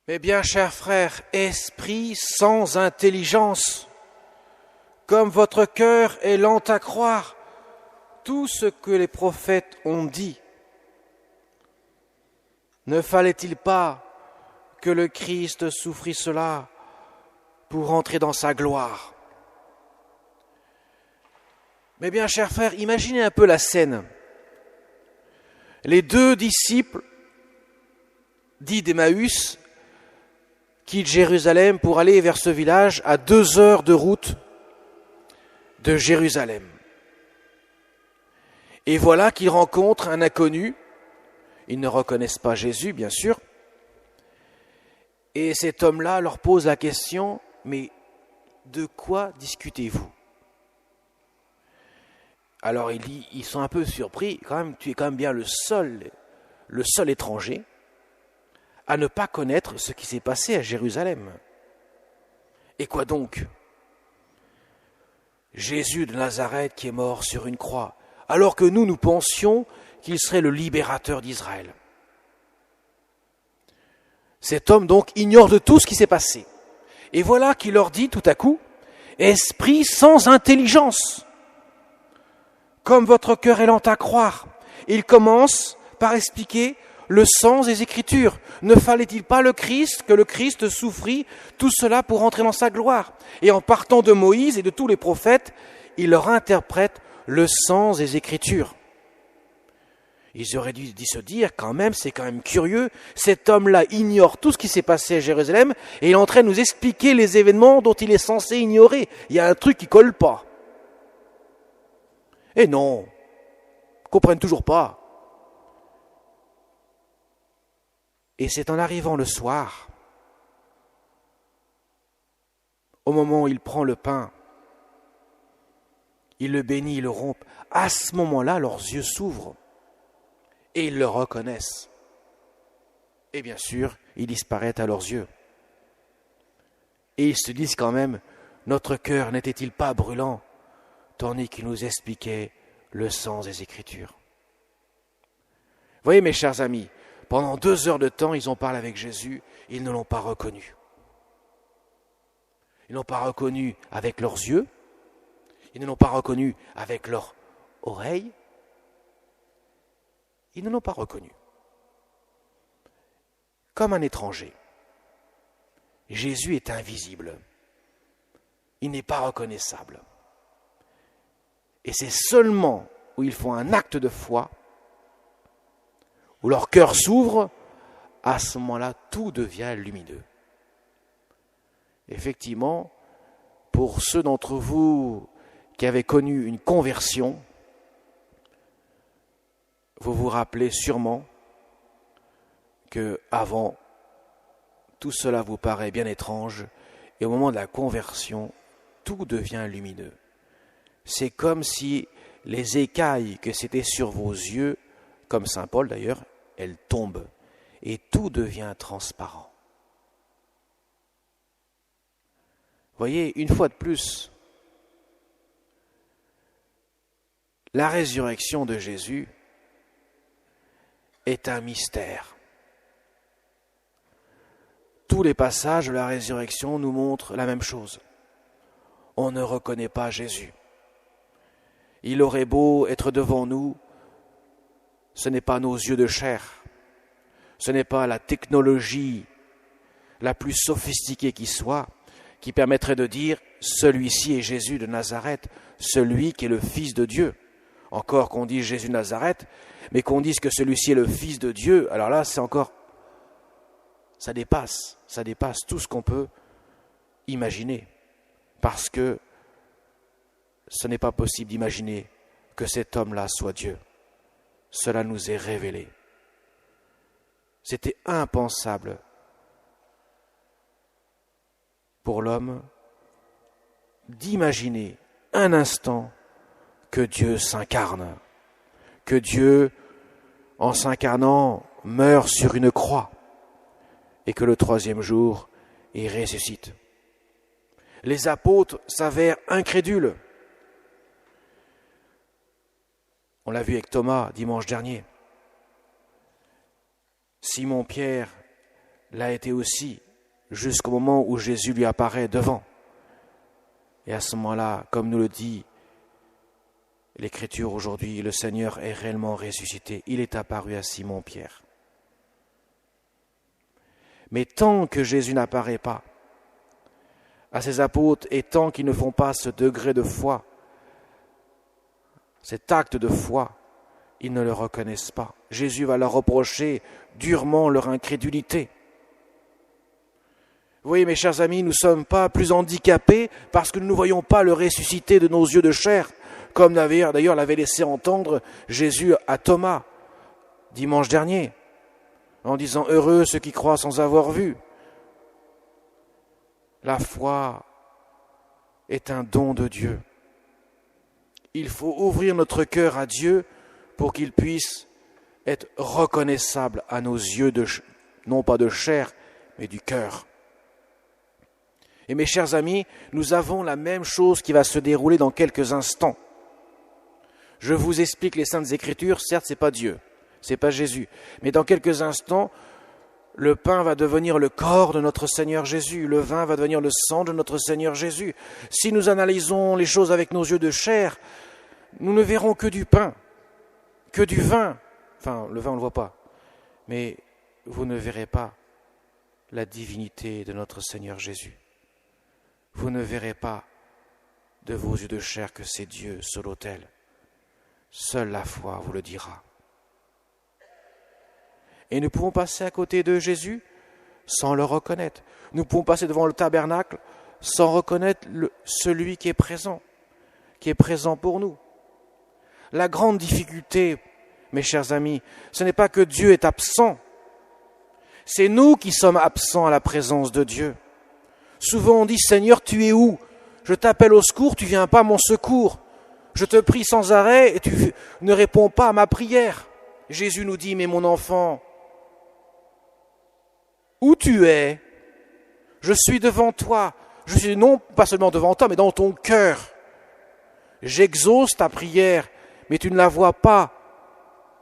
Mais bien, chers frères, esprit sans intelligence, comme votre cœur est lent à croire tout ce que les prophètes ont dit, ne fallait-il pas que le Christ souffrit cela pour entrer dans sa gloire? Mais bien, chers frères, imaginez un peu la scène. Les deux disciples dits d'Emmaüs quittent Jérusalem pour aller vers ce village à 2 heures de route de Jérusalem. Et voilà qu'ils rencontrent un inconnu. Ils ne reconnaissent pas Jésus, bien sûr. Et cet homme-là leur pose la question, mais de quoi discutez-vous? Alors ils sont un peu surpris, quand même, tu es quand même bien le seul étranger à ne pas connaître ce qui s'est passé à Jérusalem. Et quoi donc? Jésus de Nazareth qui est mort sur une croix, alors que nous pensions qu'il serait le libérateur d'Israël. Cet homme donc ignore de tout ce qui s'est passé. Et voilà qu'il leur dit tout à coup, « Esprit sans intelligence, comme votre cœur est lent à croire. » Il commence par expliquer le sens des Écritures. Ne fallait-il pas que le Christ souffrit tout cela pour entrer dans sa gloire? Et en partant de Moïse et de tous les prophètes, il leur interprète le sens des Écritures. Ils auraient dû se dire, quand même, c'est quand même curieux, cet homme-là ignore tout ce qui s'est passé à Jérusalem et il est en train de nous expliquer les événements dont il est censé ignorer. Il y a un truc qui colle pas. Et non, ils ne comprennent toujours pas. Et c'est en arrivant le soir, au moment où il prend le pain, il le bénit, il le rompt, à ce moment-là, leurs yeux s'ouvrent et ils le reconnaissent. Et bien sûr, il disparaît à leurs yeux. Et ils se disent quand même, notre cœur n'était-il pas brûlant, tandis qu'il nous expliquait le sens des Écritures. Voyez mes chers amis, pendant 2 heures de temps, ils ont parlé avec Jésus, ils ne l'ont pas reconnu. Ils ne l'ont pas reconnu avec leurs yeux, ils ne l'ont pas reconnu avec leurs oreilles, ils ne l'ont pas reconnu. Comme un étranger. Jésus est invisible. Il n'est pas reconnaissable. Et c'est seulement où ils font un acte de foi, où leur cœur s'ouvre, à ce moment-là, tout devient lumineux. Effectivement, pour ceux d'entre vous qui avaient connu une conversion, vous vous rappelez sûrement que avant, tout cela vous paraît bien étrange, et au moment de la conversion, tout devient lumineux. C'est comme si les écailles que c'était sur vos yeux, comme saint Paul d'ailleurs, elles tombent, et tout devient transparent. Voyez, une fois de plus, la résurrection de Jésus est un mystère. Tous les passages de la résurrection nous montrent la même chose. On ne reconnaît pas Jésus. Il aurait beau être devant nous, ce n'est pas nos yeux de chair, ce n'est pas la technologie la plus sophistiquée qui soit, qui permettrait de dire « celui-ci est Jésus de Nazareth, celui qui est le Fils de Dieu ». Encore qu'on dise Jésus de Nazareth, mais qu'on dise que celui-ci est le Fils de Dieu, alors là, c'est encore... ça dépasse tout ce qu'on peut imaginer. Parce que ce n'est pas possible d'imaginer que cet homme-là soit Dieu. Cela nous est révélé. C'était impensable pour l'homme d'imaginer un instant que Dieu s'incarne, que Dieu, en s'incarnant, meurt sur une croix et que le 3e jour, il ressuscite. Les apôtres s'avèrent incrédules. On l'a vu avec Thomas dimanche dernier. Simon-Pierre l'a été aussi, jusqu'au moment où Jésus lui apparaît devant. Et à ce moment-là, comme nous le dit l'Écriture aujourd'hui, le Seigneur est réellement ressuscité. Il est apparu à Simon-Pierre. Mais tant que Jésus n'apparaît pas à ses apôtres et tant qu'ils ne font pas ce degré de foi, cet acte de foi, ils ne le reconnaissent pas. Jésus va leur reprocher durement leur incrédulité. Vous voyez, mes chers amis, nous ne sommes pas plus handicapés parce que nous ne voyons pas le ressuscité de nos yeux de chair, comme d'ailleurs l'avait laissé entendre Jésus à Thomas dimanche dernier, en disant « Heureux ceux qui croient sans avoir vu ». La foi est un don de Dieu. Il faut ouvrir notre cœur à Dieu pour qu'il puisse être reconnaissable à nos yeux, non pas de chair, mais du cœur. Et mes chers amis, nous avons la même chose qui va se dérouler dans quelques instants. Je vous explique les Saintes Écritures, certes, ce n'est pas Dieu, ce n'est pas Jésus, mais dans quelques instants, le pain va devenir le corps de notre Seigneur Jésus, le vin va devenir le sang de notre Seigneur Jésus. Si nous analysons les choses avec nos yeux de chair, nous ne verrons que du pain, que du vin. Enfin, le vin, on ne le voit pas, mais vous ne verrez pas la divinité de notre Seigneur Jésus. Vous ne verrez pas de vos yeux de chair que c'est Dieu sur l'autel. Seule la foi vous le dira. Et nous pouvons passer à côté de Jésus sans le reconnaître. Nous pouvons passer devant le tabernacle sans reconnaître celui qui est présent pour nous. La grande difficulté, mes chers amis, ce n'est pas que Dieu est absent, c'est nous qui sommes absents à la présence de Dieu. Souvent on dit « Seigneur, tu es où ? Je t'appelle au secours, tu ne viens pas à mon secours. Je te prie sans arrêt et tu ne réponds pas à ma prière. » Jésus nous dit « Mais mon enfant, où tu es ? Je suis devant toi. Je suis non pas seulement devant toi, mais dans ton cœur. J'exauce ta prière, mais tu ne la vois pas.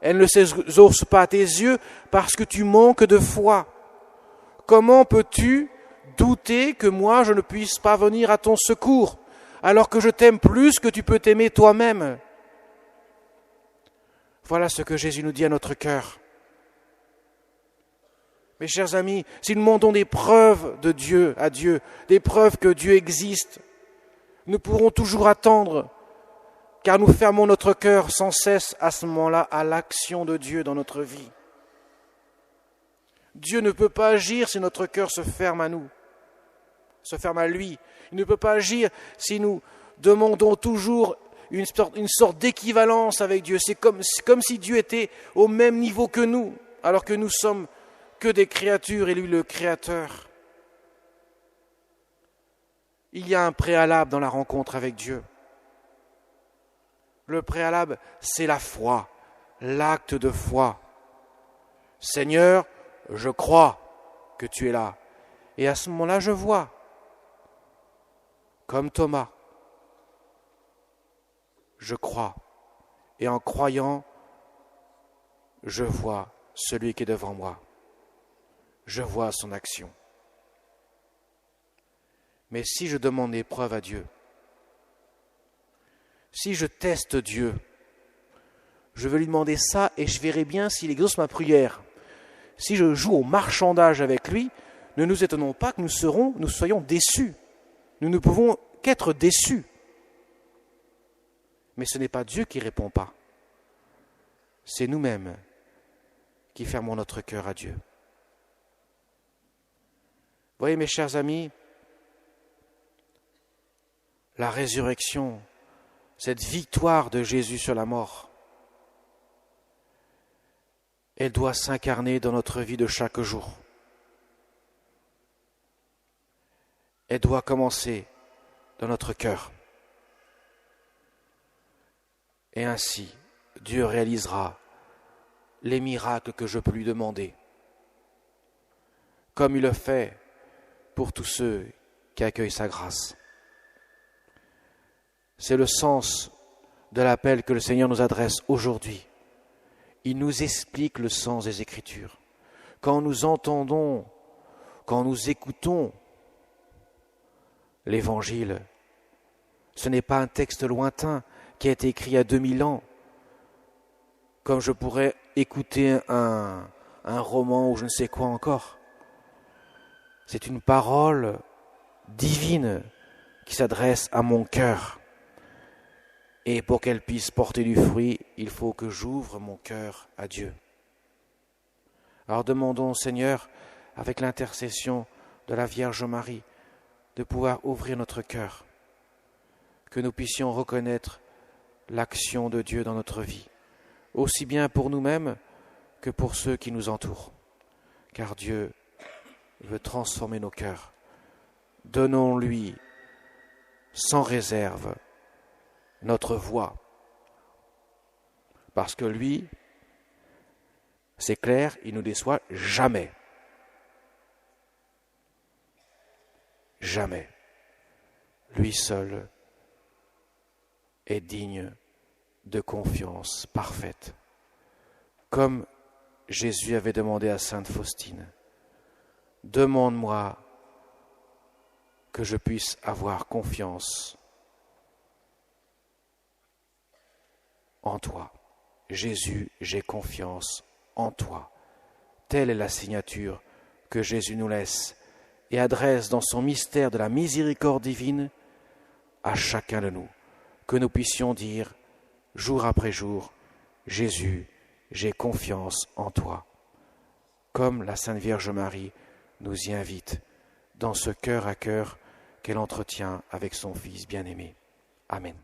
Elle ne s'exauce pas à tes yeux parce que tu manques de foi. Comment peux-tu douter que moi je ne puisse pas venir à ton secours, alors que je t'aime plus que tu peux t'aimer toi-même ? Voilà ce que Jésus nous dit à notre cœur. Mes chers amis, si nous demandons des preuves de Dieu à Dieu, des preuves que Dieu existe, nous pourrons toujours attendre, car nous fermons notre cœur sans cesse à ce moment-là à l'action de Dieu dans notre vie. Dieu ne peut pas agir si notre cœur se ferme à nous, se ferme à lui. Il ne peut pas agir si nous demandons toujours une sorte d'équivalence avec Dieu. C'est comme si Dieu était au même niveau que nous, alors que nous sommes que des créatures et lui le Créateur. Il y a un préalable dans la rencontre avec Dieu. Le préalable, c'est la foi, l'acte de foi. Seigneur, je crois que tu es là. Et à ce moment-là, je vois. Comme Thomas. Je crois. Et en croyant, je vois celui qui est devant moi. Je vois son action. Mais si je demande des preuves à Dieu, si je teste Dieu, je vais lui demander ça et je verrai bien s'il exauce ma prière. Si je joue au marchandage avec lui, ne nous étonnons pas que nous soyons déçus. Nous ne pouvons qu'être déçus. Mais ce n'est pas Dieu qui ne répond pas. C'est nous-mêmes qui fermons notre cœur à Dieu. Vous voyez, mes chers amis, la résurrection, cette victoire de Jésus sur la mort, elle doit s'incarner dans notre vie de chaque jour. Elle doit commencer dans notre cœur. Et ainsi, Dieu réalisera les miracles que je peux lui demander, comme il le fait pour tous ceux qui accueillent sa grâce. C'est le sens de l'appel que le Seigneur nous adresse aujourd'hui. Il nous explique le sens des Écritures. Quand nous entendons quand nous écoutons l'Évangile, ce n'est pas un texte lointain qui a été écrit il y a 2000 ans, comme je pourrais écouter un roman ou je ne sais quoi encore. C'est une parole divine qui s'adresse à mon cœur. Et pour qu'elle puisse porter du fruit, il faut que j'ouvre mon cœur à Dieu. Alors demandons au Seigneur, avec l'intercession de la Vierge Marie, de pouvoir ouvrir notre cœur, que nous puissions reconnaître l'action de Dieu dans notre vie, aussi bien pour nous-mêmes que pour ceux qui nous entourent. Car Dieu veut transformer nos cœurs. Donnons-lui sans réserve notre voix. Parce que lui, c'est clair, il ne nous déçoit jamais. Jamais. Lui seul est digne de confiance parfaite. Comme Jésus avait demandé à Sainte Faustine, demande-moi que je puisse avoir confiance en toi. Jésus, j'ai confiance en toi. Telle est la signature que Jésus nous laisse et adresse dans son mystère de la miséricorde divine à chacun de nous, que nous puissions dire jour après jour, Jésus, j'ai confiance en toi. Comme la Sainte Vierge Marie nous y invite dans ce cœur à cœur qu'elle entretient avec son Fils bien-aimé. Amen.